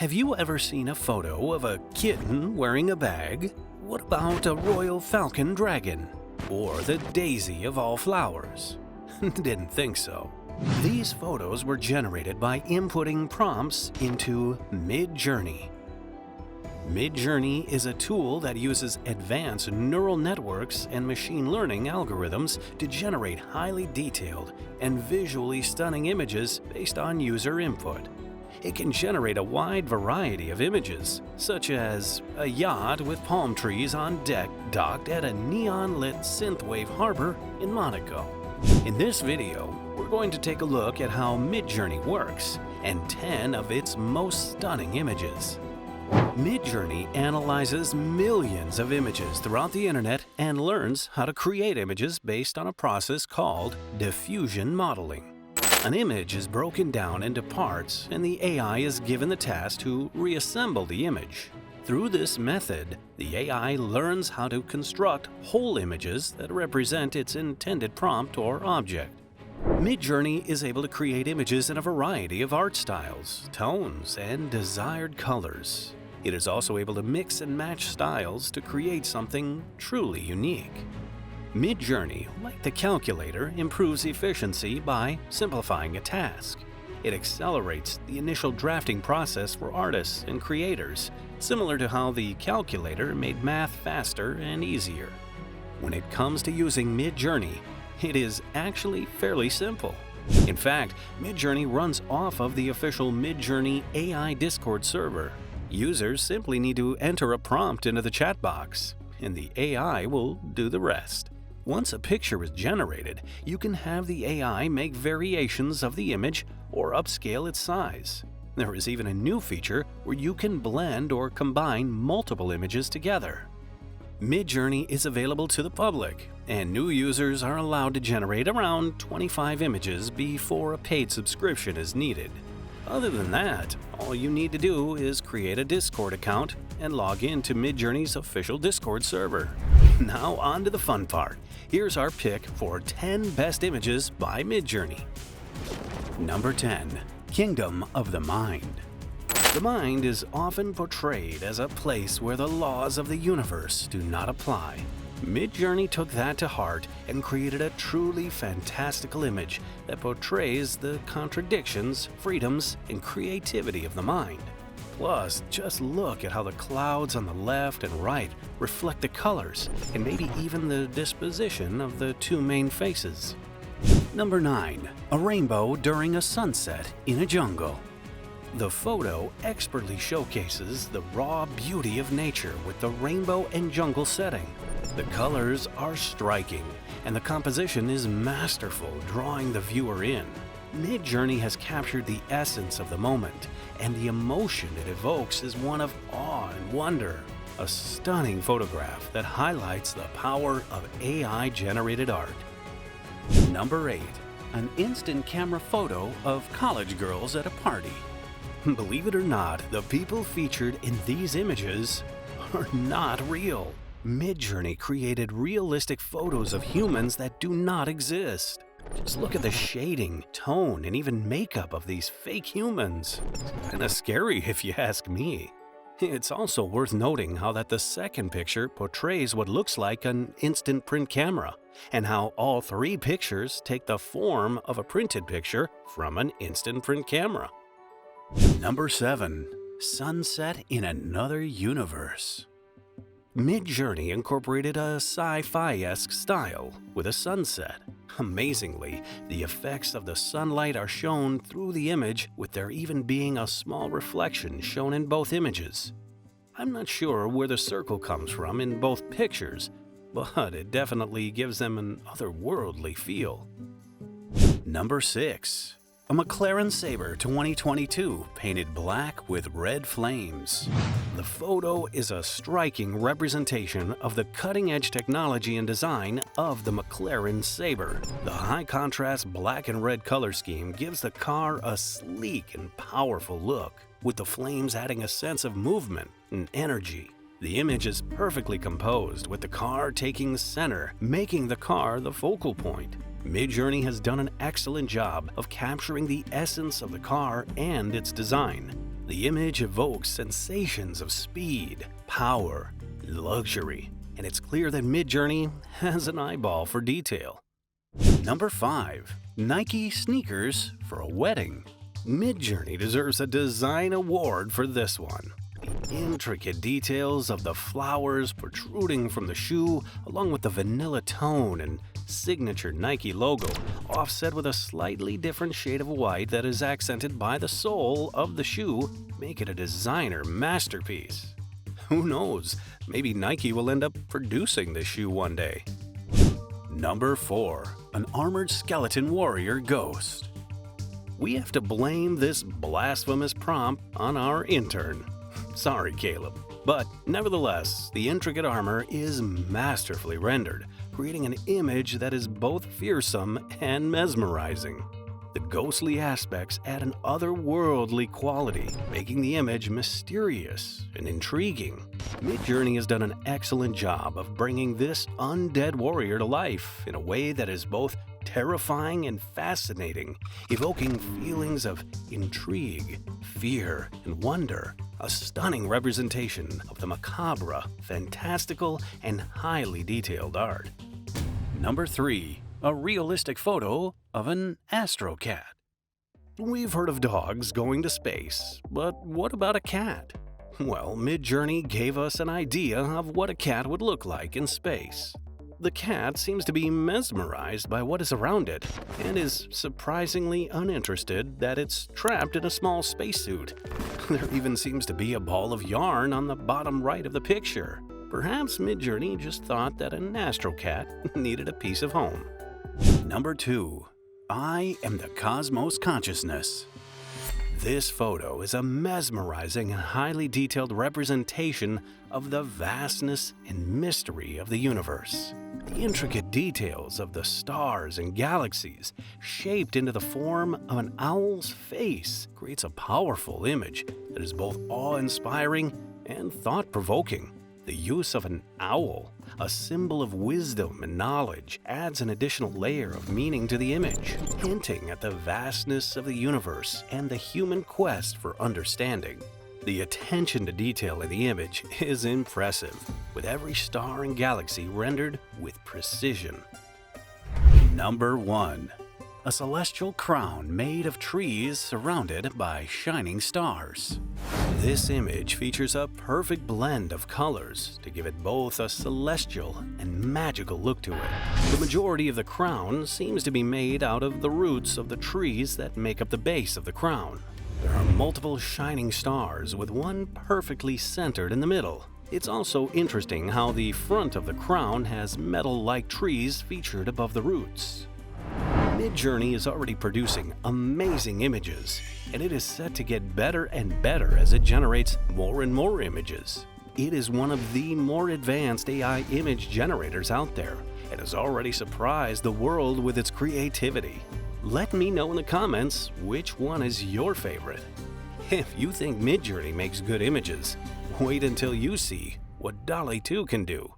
Have you ever seen a photo of a kitten wearing a bag? What about a royal falcon dragon? Or the daisy of all flowers? Didn't think so. These photos were generated by inputting prompts into Midjourney. Midjourney is a tool that uses advanced neural networks and machine learning algorithms to generate highly detailed and visually stunning images based on user input. It can generate a wide variety of images, such as a yacht with palm trees on deck docked at a neon-lit synthwave harbor in Monaco. In this video, we're going to take a look at how Midjourney works and 10 of its most stunning images. Midjourney analyzes millions of images throughout the internet and learns how to create images based on a process called diffusion modeling. An image is broken down into parts and the AI is given the task to reassemble the image. Through this method, the AI learns how to construct whole images that represent its intended prompt or object. Midjourney is able to create images in a variety of art styles, tones, and desired colors. It is also able to mix and match styles to create something truly unique. Midjourney, like the calculator, improves efficiency by simplifying a task. It accelerates the initial drafting process for artists and creators, similar to how the calculator made math faster and easier. When it comes to using Midjourney, it is actually fairly simple. In fact, Midjourney runs off of the official Midjourney AI Discord server. Users simply need to enter a prompt into the chat box, and the AI will do the rest. Once a picture is generated, you can have the AI make variations of the image or upscale its size. There is even a new feature where you can blend or combine multiple images together. Midjourney is available to the public, and new users are allowed to generate around 25 images before a paid subscription is needed. Other than that, all you need to do is create a Discord account and log into Midjourney's official Discord server. Now on to the fun part. Here's our pick for 10 best images by Midjourney. Number 10. Kingdom of the Mind. The mind is often portrayed as a place where the laws of the universe do not apply. Midjourney took that to heart and created a truly fantastical image that portrays the contradictions, freedoms, and creativity of the mind. Plus, just look at how the clouds on the left and right reflect the colors and maybe even the disposition of the two main faces. Number 9. A rainbow during a sunset in a jungle. The photo expertly showcases the raw beauty of nature with the rainbow and jungle setting. The colors are striking, and the composition is masterful, drawing the viewer in. Midjourney has captured the essence of the moment, and the emotion it evokes is one of awe and wonder. A stunning photograph that highlights the power of AI-generated art. Number 8. An instant camera photo of college girls at a party. Believe it or not, the people featured in these images are not real. Midjourney created realistic photos of humans that do not exist. Just look at the shading, tone, and even makeup of these fake humans. It's kinda scary if you ask me. It's also worth noting how that the second picture portrays what looks like an instant print camera, and how all three pictures take the form of a printed picture from an instant print camera. Number 7. Sunset in another universe. Midjourney incorporated a sci-fi-esque style with a sunset. Amazingly, the effects of the sunlight are shown through the image, with there even being a small reflection shown in both images. I'm not sure where the circle comes from in both pictures, but it definitely gives them an otherworldly feel. Number 6. A McLaren Sabre 2022 painted black with red flames. The photo is a striking representation of the cutting-edge technology and design of the McLaren Sabre. The high-contrast black and red color scheme gives the car a sleek and powerful look, with the flames adding a sense of movement and energy. The image is perfectly composed, with the car taking center, making the car the focal point. Midjourney has done an excellent job of capturing the essence of the car and its design. The image evokes sensations of speed, power, and luxury, and it's clear that Midjourney has an eyeball for detail. Number 5. Nike sneakers for a wedding. Midjourney deserves a design award for this one. The intricate details of the flowers protruding from the shoe, along with the vanilla tone and signature Nike logo, offset with a slightly different shade of white that is accented by the sole of the shoe, make it a designer masterpiece. Who knows, maybe Nike will end up producing this shoe one day. Number 4. An armored skeleton warrior ghost. We have to blame this blasphemous prompt on our intern. Sorry, Caleb. But nevertheless, the intricate armor is masterfully rendered, creating an image that is both fearsome and mesmerizing. The ghostly aspects add an otherworldly quality, making the image mysterious and intriguing. Midjourney has done an excellent job of bringing this undead warrior to life in a way that is both terrifying and fascinating, evoking feelings of intrigue, fear, and wonder. A stunning representation of the macabre, fantastical, and highly detailed art. Number 3. A realistic photo of an astrocat. We've heard of dogs going to space, but what about a cat? Well, Midjourney gave us an idea of what a cat would look like in space. The cat seems to be mesmerized by what is around it and is surprisingly uninterested that it's trapped in a small spacesuit. There even seems to be a ball of yarn on the bottom right of the picture. Perhaps Midjourney just thought that an astrocat needed a piece of home. Number 2. I am the cosmos consciousness. This photo is a mesmerizing and highly detailed representation of the vastness and mystery of the universe. The intricate details of the stars and galaxies, shaped into the form of an owl's face, creates a powerful image that is both awe-inspiring and thought-provoking. The use of an owl, a symbol of wisdom and knowledge, adds an additional layer of meaning to the image, hinting at the vastness of the universe and the human quest for understanding. The attention to detail in the image is impressive, with every star and galaxy rendered with precision. Number 1. A celestial crown made of trees surrounded by shining stars. This image features a perfect blend of colors to give it both a celestial and magical look to it. The majority of the crown seems to be made out of the roots of the trees that make up the base of the crown. There are multiple shining stars, with one perfectly centered in the middle. It's also interesting how the front of the crown has metal-like trees featured above the roots. Midjourney is already producing amazing images, and it is set to get better and better as it generates more and more images. It is one of the more advanced AI image generators out there, and has already surprised the world with its creativity. Let me know in the comments which one is your favorite. If you think Midjourney makes good images, wait until you see what DALL-E 2 can do.